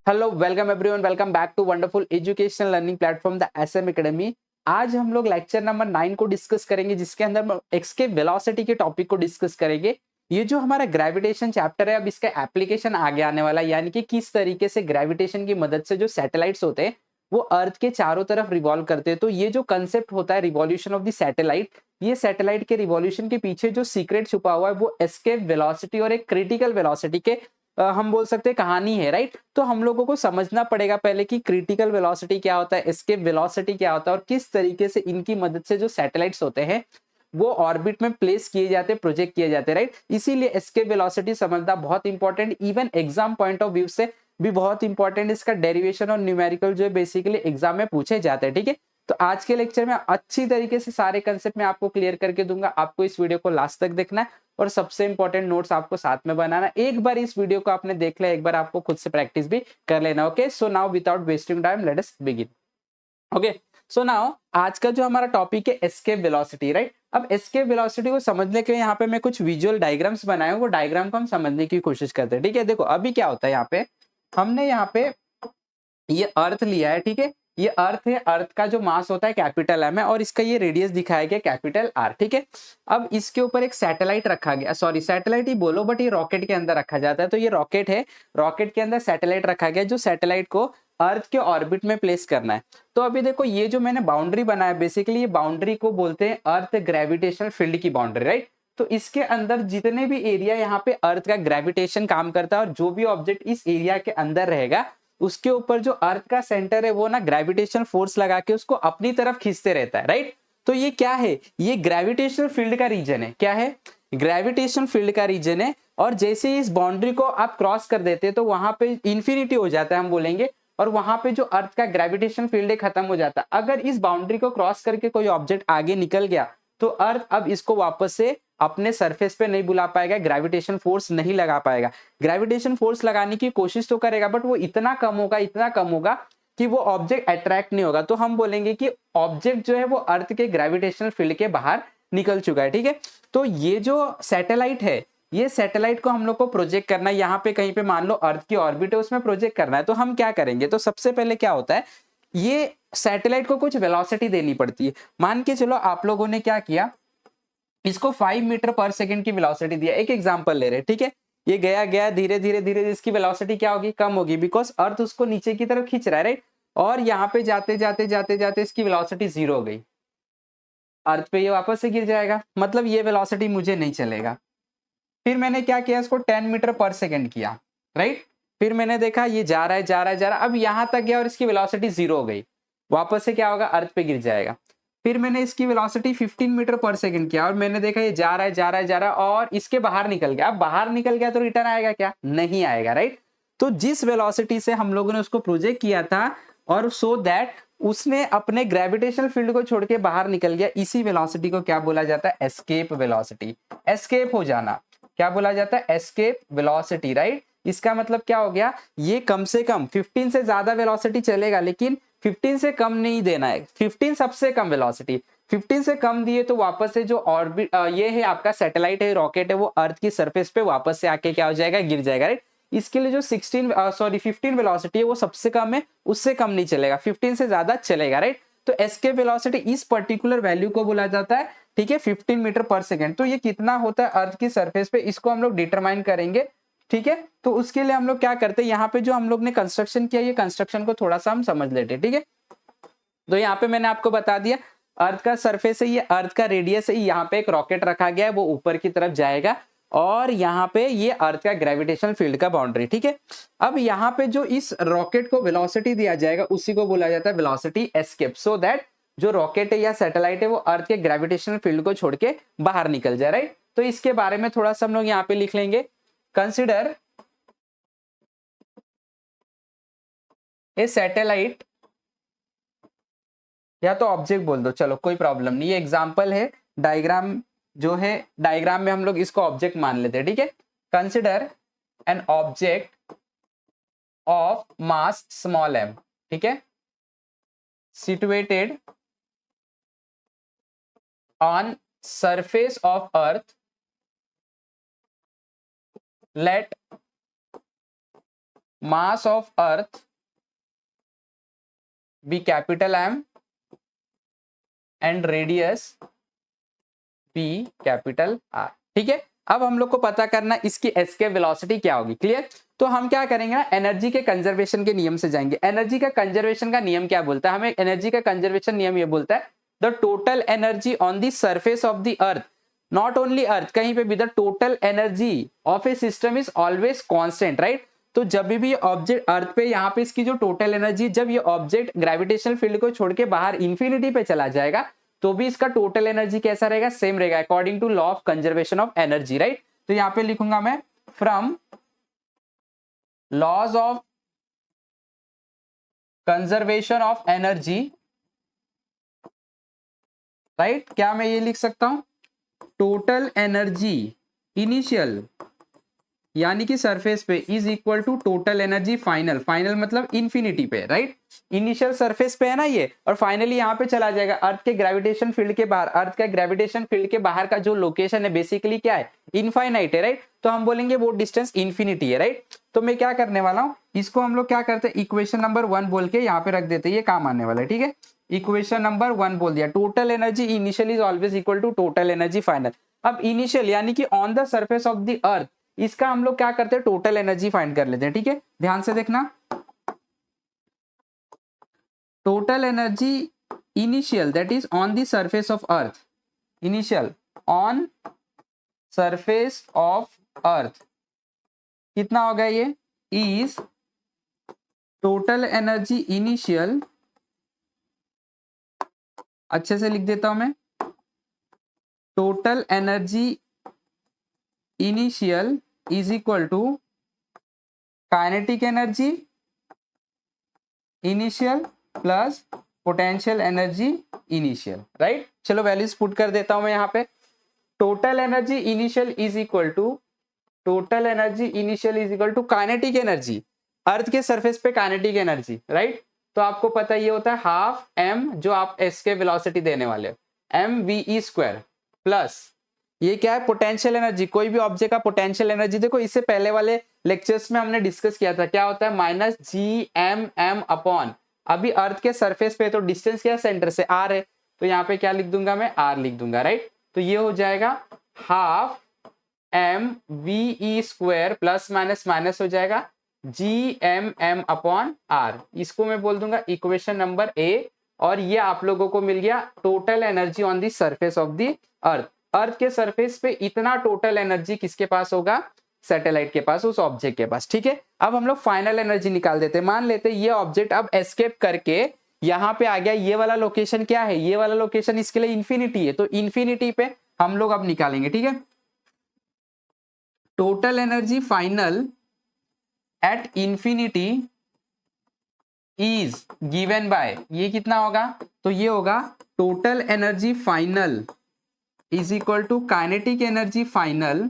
Hello welcome everyone, welcome back to wonderful educational learning platform the SM academy. आज हम लोग lecture number 9 को discuss करेंगे, जिसके अंदर हम एक्स के वेलोसिटी के टॉपिक को डिस्कस करेंगे। ये जो हमारा ग्रेविटेशन चैप्टर है, अब इसका एप्लीकेशन आगे आने वाला है, यानी कि किस तरीके से ग्रेविटेशन की मदद से जो सैटेलाइट्स होते हैं वो अर्थ के चारों तरफ रिवॉल्व करते हैं। तो ये जो कंसेप्ट होता है रिवॉल्यूशन ऑफ द सैटेलाइट, ये सैटेलाइट के रिवॉल्यूशन के पीछे जो सीक्रेट छुपा हुआ है वो एस्केप वेलोसिटी और एक क्रिटिकल वेलोसिटी के हम बोल सकते हैं कहानी है, राइट। तो हम लोगों को समझना पड़ेगा पहले कि क्रिटिकल वेलोसिटी क्या होता है, एस्केप वेलोसिटी क्या होता है और किस तरीके से इनकी मदद से जो सैटेलाइट्स होते हैं वो ऑर्बिट में प्लेस किए जाते हैं, प्रोजेक्ट किए जाते हैं, राइट। इसीलिए एस्केप वेलोसिटी समझना बहुत important, even exam point of view से भी बहुत इंपॉर्टेंट। इसका डेरिवेशन और न्यूमेरिकल जो है बेसिकली एग्जाम में पूछे जाते हैं, ठीक है। तो आज के लेक्चर में अच्छी तरीके से सारे कंसेप्ट मैं आपको क्लियर करके दूंगा। आपको इस वीडियो को लास्ट तक देखना है और सबसे इंपॉर्टेंट नोट्स आपको साथ में बनाना। एक बार इस वीडियो को आपने देख लिया, एक बार आपको खुद से प्रैक्टिस भी कर लेना। Okay, so now without wasting time let us begin. Okay, so now आज का जो हमारा टॉपिक है एस्केप वेलोसिटी, राइट। अब एस्केप वेलोसिटी को समझने के लिए यहाँ पे मैं कुछ विजुअल डायग्राम्स बनाए हूं, वो डायग्राम को हम समझने की कोशिश करते हैं, ठीक है। देखो अभी क्या होता है, यहाँ पे हमने यहाँ पे ये अर्थ लिया है, ठीक है। ये अर्थ है, अर्थ का जो मास होता है कैपिटल एम है और इसका ये रेडियस दिखाया गया कैपिटल आर, ठीक है। अब इसके ऊपर एक सैटेलाइट रखा गया, सॉरी सैटेलाइट ही बोलो बट ये रॉकेट के अंदर रखा जाता है। तो ये रॉकेट है, रॉकेट के अंदर सैटेलाइट रखा गया जो सैटेलाइट को अर्थ के ऑर्बिट में प्लेस करना है। तो अभी देखो ये जो मैंने बाउंड्री बनाया, बेसिकली ये बाउंड्री को बोलते हैं अर्थ ग्रेविटेशनल फील्ड की बाउंड्री, राइट। तो इसके अंदर जितने भी एरिया यहाँ पे अर्थ का ग्रेविटेशन काम करता है और जो भी ऑब्जेक्ट इस एरिया के अंदर रहेगा उसके ऊपर जो अर्थ का सेंटर है वो ना ग्रेविटेशनल फोर्स लगा के उसको अपनी तरफ खींचते रहता है, राइट। तो ये क्या है, ये ग्रेविटेशनल फील्ड का रीजन है। क्या है, ग्रेविटेशनल फील्ड का रीजन है। और जैसे ही इस बाउंड्री को आप क्रॉस कर देते हैं तो वहां पे इंफिनिटी हो जाता है, हम बोलेंगे। और वहां पे जो अर्थ का ग्रेविटेशन फील्ड है खत्म हो जाता है। अगर इस बाउंड्री को क्रॉस करके कोई ऑब्जेक्ट आगे निकल गया तो अर्थ अब इसको वापस से अपने सरफेस पे नहीं बुला पाएगा, ग्रेविटेशन फोर्स नहीं लगा पाएगा। ग्रेविटेशन फोर्स लगाने की कोशिश तो करेगा बट वो इतना कम होगा, इतना कम होगा कि वो ऑब्जेक्ट अट्रैक्ट नहीं होगा। तो हम बोलेंगे कि ऑब्जेक्ट जो है वो अर्थ के ग्रेविटेशनल फील्ड के बाहर निकल चुका है, ठीक है। तो ये जो सैटेलाइट है, ये सैटेलाइट को हम लोग को प्रोजेक्ट करना है, यहाँ पे कहीं पे मान लो अर्थ की ऑर्बिट है उसमें प्रोजेक्ट करना है। तो हम क्या करेंगे, तो सबसे पहले क्या होता है, ये सैटेलाइट को कुछ वेलोसिटी देनी पड़ती है। मान के चलो आप लोगों ने क्या किया, इसको 5 मीटर पर सेकंड की वेलोसिटी दिया। एक एग्जांपल ले रहे, ठीक है। ये गया गया धीरे धीरे धीरे इसकी वेलोसिटी क्या होगी, कम होगी, बिकॉज अर्थ उसको नीचे की तरफ खींच रहा है, राइट। और यहाँ पे जाते जाते जाते जाते इसकी वेलोसिटी 0 हो गई, अर्थ पे ये वापस से गिर जाएगा, मतलब ये वेलोसिटी मुझे नहीं चलेगा। फिर मैंने क्या किया, इसको 10 मीटर पर सेकंड किया, राइट। फिर मैंने देखा ये जा रहा है जा रहा है जा रहा है, अब यहां तक गया और इसकी वेलोसिटी 0 हो गई, वापस से क्या होगा, अर्थ पे गिर जाएगा। फिर मैंने इसकी वेलोसिटी 15 मीटर पर सेकंड किया और मैंने देखा ये जा रहा है जा रहा है जा रहा है और इसके बाहर निकल गया। अब बाहर निकल गया तो रिटर्न आएगा क्या, नहीं आएगा, राइट। तो जिस वेलोसिटी से हम लोगों ने उसको प्रोजेक्ट किया था और सो दैट उसने अपने ग्रेविटेशनल फील्ड को छोड़ के बाहर निकल गया, इसी वेलोसिटी को क्या बोला जाता है, एस्केप वेलोसिटी। एस्केप हो जाना क्या बोला जाता है, एस्केप वेलोसिटी, राइट। इसका मतलब क्या हो गया, ये कम से कम 15 से ज्यादा वेलोसिटी चलेगा लेकिन 15 से कम नहीं देना है। 15 सबसे कम वेलोसिटी, 15 से कम दिए तो वापस से जो ऑर्बिट ये है आपका सैटेलाइट है, रॉकेट है, वो अर्थ की सरफेस पे वापस से आके क्या हो जाएगा, गिर जाएगा, राइट। इसके लिए जो 15 वेलोसिटी है वो सबसे कम है, उससे कम नहीं चलेगा, 15 से ज्यादा चलेगा, राइट। तो एस्केप वेलोसिटी इस पर्टिकुलर वैल्यू को बोला जाता है, ठीक है, 15 मीटर पर सेकेंड। तो ये कितना होता है अर्थ की सरफेस पे, इसको हम लोग डिटरमाइन करेंगे, ठीक है। तो उसके लिए हम लोग क्या करते हैं, यहाँ पे जो हम लोग ने कंस्ट्रक्शन किया, ये कंस्ट्रक्शन को थोड़ा सा हम समझ लेते हैं, ठीक है। तो यहाँ पे मैंने आपको बता दिया अर्थ का सरफेस है, ये अर्थ का रेडियस है, यहाँ पे एक रॉकेट रखा गया है, वो ऊपर की तरफ जाएगा और यहाँ पे ये अर्थ का ग्रेविटेशनल फील्ड का बाउंड्री, ठीक है। अब यहाँ पे जो इस रॉकेट को वेलोसिटी दिया जाएगा उसी को बोला जाता है वेलोसिटी एस्केप, सो दैट जो रॉकेट है या सैटेलाइट है वो अर्थ के ग्रेविटेशनल फील्ड को छोड़ के बाहर निकल जाए, राइट। तो इसके बारे में थोड़ा सा हम लोग यहाँ पे लिख लेंगे, कंसिडर ए सैटेलाइट, या तो ऑब्जेक्ट बोल दो, चलो कोई प्रॉब्लम नहीं, ये एग्जांपल है। डायग्राम जो है, डायग्राम में हम लोग इसको ऑब्जेक्ट मान लेते हैं, ठीक है। Consider an object of mass small M, ठीक है, situated on surface of earth, let mass of earth be capital M and radius be capital R. ठीक है, अब हम लोग को पता करना इसकी एस्केप वेलोसिटी क्या होगी। क्लियर? तो हम क्या करेंगे ना, एनर्जी के कंजर्वेशन के नियम से जाएंगे। एनर्जी का कंजर्वेशन का नियम क्या बोलता है? हमें एनर्जी का कंजर्वेशन नियम ये बोलता है the total energy on the surface of the earth, not only earth, कहीं पे भी, the total energy of a system is always constant, right? तो जब भी ऑब्जेक्ट अर्थ पे, यहाँ पे इसकी जो टोटल एनर्जी, जब ये ऑब्जेक्ट ग्रेविटेशनल फील्ड को छोड़ के बाहर इंफिनिटी पे चला जाएगा तो भी इसका टोटल एनर्जी कैसा रहेगा? सेम रहेगा, according to law of conservation of energy, right? तो यहाँ पे लिखूंगा मैं from laws of conservation of energy, right? क्या मैं ये लिख सकता हूं? टोटल एनर्जी इनिशियल यानी कि सरफेस पे is equal to total energy final, final मतलब इंफिनिटी पे, राइट? इनिशियल सरफेस पे है ना ये, और फाइनली यहाँ पे चला जाएगा अर्थ के ग्रेविटेशन फील्ड के बाहर। अर्थ का ग्रेविटेशन फील्ड के बाहर का जो लोकेशन है बेसिकली क्या है? इनफाइनाइट है, राइट? तो हम बोलेंगे वो डिस्टेंस इंफिनिटी है, राइट? तो मैं क्या करने वाला हूँ, इसको हम लोग क्या करते हैं, इक्वेशन नंबर 1 बोल के यहाँ पे रख देते हैं, ये काम आने वाला है। ठीक है, इक्वेशन नंबर 1 बोल दिया, total energy initial is always equal to total energy final. अब इनिशियल यानी कि on the surface of the earth, इसका हम लोग क्या करते हैं, टोटल एनर्जी फाइंड कर लेते हैं। ठीक है, ध्यान से देखना, total energy initial that is on the surface of earth, initial on surface of अर्थ कितना होगा? ये इज टोटल एनर्जी इनिशियल, अच्छे से लिख देता हूं मैं, total energy initial is equal to kinetic energy initial plus potential energy initial, right? चलो वैल्यूज पुट कर देता हूं मैं यहाँ पे। Total energy initial is equal to, total energy initial is equal to kinetic energy, earth के surface पे kinetic energy, right? तो आपको पता ये होता है हाफ एम, जो आप एस के वेलोसिटी देने वाले हो, M V E square, plus ये क्या है? Potential energy. कोई भी ऑब्जेक्ट का पोटेंशियल एनर्जी देखो, इससे पहले वाले लेक्चर्स में हमने डिस्कस किया था, क्या होता है? Minus G M M upon, अभी अर्थ के सरफेस पे तो डिस्टेंस क्या है? सेंटर से आर है, तो यहाँ पे क्या लिख दूंगा मैं? आर लिख दूंगा, राइट? तो ये हो जाएगा half M V E square plus minus minus हो जाएगा G M M upon R, इसको मैं बोल दूंगा इक्वेशन नंबर ए। और ये आप लोगों को मिल गया total energy on the surface of the earth. Earth के सरफेस पे इतना टोटल एनर्जी किसके पास होगा? सैटेलाइट के पास, उस ऑब्जेक्ट के पास। ठीक है, अब हम लोग फाइनल एनर्जी निकाल देते हैं। मान लेते हैं ये ऑब्जेक्ट अब एस्केप करके यहाँ पे आ गया, ये वाला लोकेशन क्या है? ये वाला लोकेशन इसके लिए इंफिनिटी है, तो इंफिनिटी पे हम लोग अब निकालेंगे। ठीक है, total energy final at infinity is given by, ये कितना होगा? तो ये होगा total energy final is equal to kinetic energy final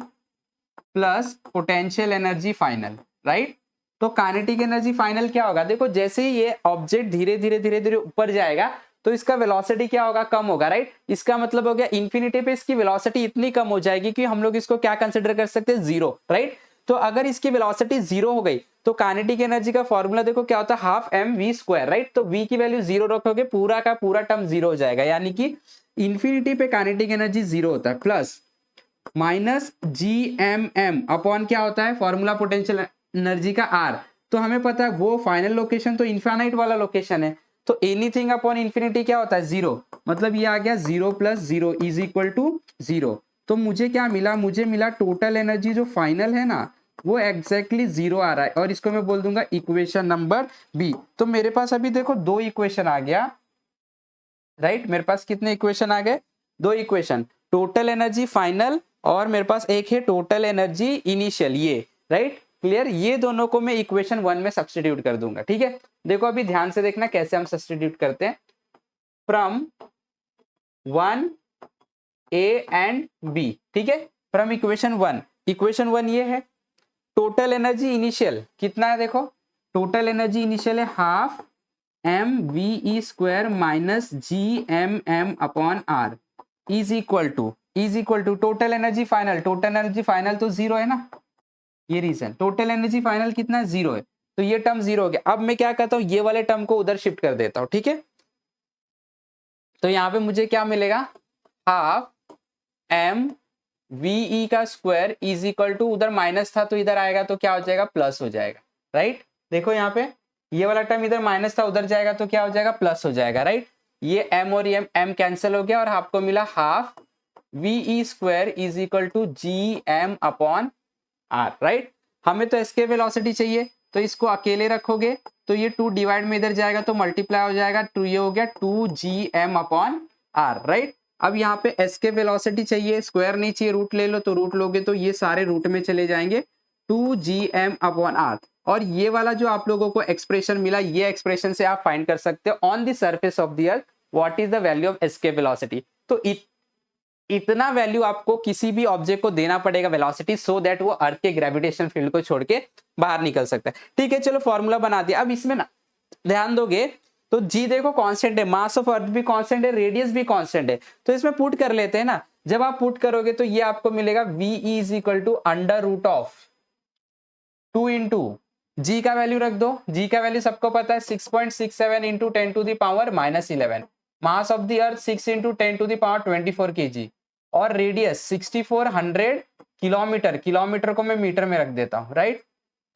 plus potential energy final, right? तो काइनेटिक एनर्जी फाइनल क्या होगा? देखो जैसे ही ये ऑब्जेक्ट धीरे धीरे धीरे धीरे ऊपर जाएगा तो इसका वेलोसिटी क्या होगा? कम होगा, राइट? इसका मतलब हो गया इंफिनिटी पे इसकी वेलोसिटी इतनी कम हो जाएगी कि हम लोग इसको क्या कंसिडर कर सकते हैं? Zero, right? तो अगर इसकी वेलोसिटी जीरो हो गई तो काइनेटिक एनर्जी का फॉर्मूला देखो क्या होता है? Half M V square, right? तो वी की वैल्यू जीरो रखोगे, पूरा का पूरा टर्म जीरो हो जाएगा, यानी कि इंफिनिटी पे काइनेटिक एनर्जी जीरो होता है, plus minus G M M upon क्या होता है? फॉर्मूला पोटेंशियल एनर्जी का आर। तो हमें पता है वो फाइनल लोकेशन तो इनफाइनाइट वाला लोकेशन है, तो एनीथिंग अपॉन इंफिनिटी क्या होता है? जीरो। मतलब ये आ गया zero plus zero is equal to zero. तो मुझे क्या मिला? मुझे मिला टोटल एनर्जी जो फाइनल है ना, वो एग्जैक्टली जीरो आ रहा है, और इसको मैं बोल दूंगा इक्वेशन नंबर बी। तो मेरे पास अभी देखो दो इक्वेशन आ गया, राइट? मेरे पास कितने इक्वेशन आ गए? दो इक्वेशन, टोटल एनर्जी फाइनल और मेरे पास एक है टोटल एनर्जी इनिशियल, ये, राइट? क्लियर? ये दोनों को मैं इक्वेशन 1 में सब्स्टिट्यूट कर दूंगा। ठीक है, देखो अभी ध्यान से देखना कैसे हम सब्स्टिट्यूट करते हैं। फ्रॉम 1 ए एंड बी, ठीक है, फ्रॉम इक्वेशन 1, इक्वेशन 1 ये है, टोटल एनर्जी इनिशियल कितना है? देखो टोटल एनर्जी इनिशियल है half M V E square minus G M M upon R is equal to total energy final. Total energy final तो zero है ना, ये रीजन, टोटल एनर्जी फाइनल कितना है? जीरो है। तो ये टर्म 0 हो गया। अब मैं क्या करता हूं, ये वाले टर्म को उधर शिफ्ट कर देता हूं, ठीक है। तो यहाँ पे मुझे क्या मिलेगा, हाफ एम वी का स्क्वायर इज इक्वल टू, उधर माइनस था तो इधर आएगा तो क्या हो जाएगा, प्लस हो जाएगा, राइट। देखो यहाँ पे ये वाला टर्म इधर माइनस था, उधर जाएगा तो क्या हो जाएगा, प्लस हो जाएगा, राइट। ये m और ये m कैंसिल हो गया और आपको मिला half V square is equal to G M upon R, right. हमें तो एस्केप वेलोसिटी चाहिए, तो इसको अकेले रखोगे तो ये 2 डिवाइड में इधर जाएगा तो मल्टीप्लाई हो जाएगा, 2 ये हो गया 2 G M upon R, right. अब यहाँ पे एस्केप वेलोसिटी चाहिए, स्क्वायर नहीं चाहिए, रूट ले लो, तो रूट लोगे तो ये सारे रूट में चले जाएंगे, 2 जी एम अपॉन आर। और ये वाला जो आप लोगों को एक्सप्रेशन मिला, ये एक्सप्रेशन से आप फाइंड कर सकते हो on the surface of the earth what is the value of escape velocity. तो इतना वैल्यू आपको किसी भी ऑब्जेक्ट को देना पड़ेगा वेलोसिटी, सो दैट वो अर्थ के ग्रेविटेशन फील्ड को छोड़ के बाहर निकल सकता है, ठीक है। चलो फॉर्मूला बना दिया। अब इसमें ना ध्यान दोगे तो जी देखो कांस्टेंट है, मास ऑफ अर्थ भी कांस्टेंट है, रेडियस भी कांस्टेंट है, तो इसमें पुट कर लेते हैं ना। जब आप पुट करोगे तो ये आपको मिलेगा v is equal to under root of 2 into G का वैल्यू रख दो, जी का वैल्यू सबको पता है 6.67 into 10 to the power -11, mass of the earth 6 into 10 to the power 24 kg, और रेडियस 6400 किलोमीटर, किलोमीटर को मैं मीटर में रख देता हूं, राइट,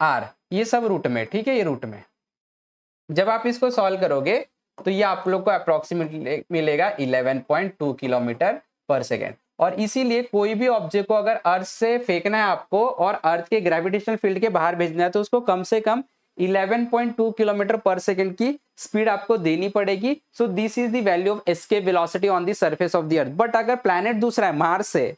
आर, ये सब रूट में, ठीक है, ये रूट में। जब आप इसको सॉल्व करोगे तो ये आप लोग को अप्रोक्सीमेटली मिलेगा 11.2 किलोमीटर पर सेकेंड। और इसीलिए कोई भी ऑब्जेक्ट को अगर अर्थ से फेंकना है आपको और अर्थ के ग्रेविटेशनल फील्ड के बाहर भेजना है तो उसको कम से कम 11.2 किलोमीटर पर सेकेंड की स्पीड आपको देनी पड़ेगी। So this is the value of escape velocity on the surface of the earth. But अगर प्लैनेट दूसरा है, मार्स है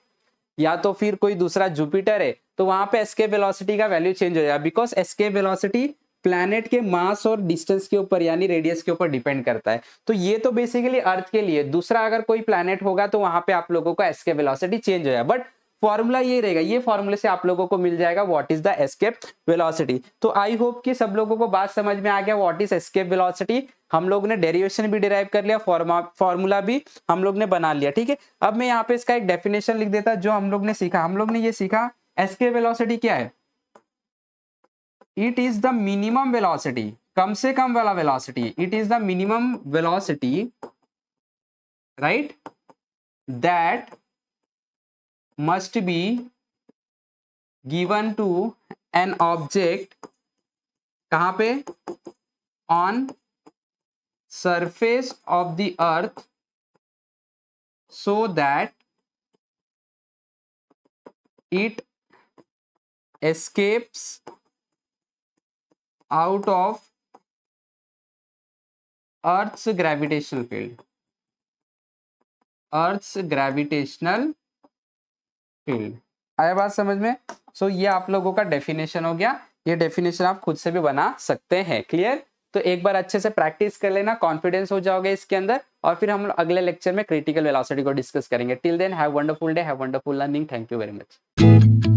या तो फिर कोई दूसरा जुपिटर है, तो वहां पे एस्केप वेलोसिटी का वैल्यू चेंज हो जाएगा, बिकॉज एस्केप वेलोसिटी प्लैनेट के मास और डिस्टेंस के ऊपर यानी रेडियस के ऊपर डिपेंड करता है। तो ये तो बेसिकली अर्थ के लिए, दूसरा अगर कोई प्लैनेट होगा तो वहां पे आप लोगों का एस्केप वेलोसिटी चेंज हो जाएगा। बट फॉर्मूला ये रहेगा, ये फॉर्मूले से आप लोगों को मिल जाएगा what is the escape velocity. तो आई होप कि सब लोगों को बात समझ में आ गया व्हाट इज एस्केप वेलोसिटी। हम लोग ने डेरिवेशन भी डिराइव कर लिया, फॉर्मूला भी हम लोग ने बना लिया, ठीक है। अब मैं यहाँ पे इसका एक डेफिनेशन लिख देता जो हम लोग ने सीखा। हम लोग ने ये सीखा एस्केप वेलोसिटी क्या है, it is the minimum velocity, कम से कम वाला velocity, it is the minimum velocity, right, that must be given to an object, कहां पे, on surface of the earth, so that it escapes out of Earth's gravitational field, Earth's gravitational field। आया बात समझ में? सो ये आप लोगों का डेफिनेशन हो गया। ये डेफिनेशन आप खुद से भी बना सकते हैं, क्लियर। तो एक बार अच्छे से प्रैक्टिस कर लेना, कॉन्फिडेंस हो जाओगे इसके अंदर, और फिर हम अगले लेक्चर में क्रिटिकल वेलोसिटी को डिस्कस करेंगे। Till then have wonderful day, have wonderful learning, thank you very much.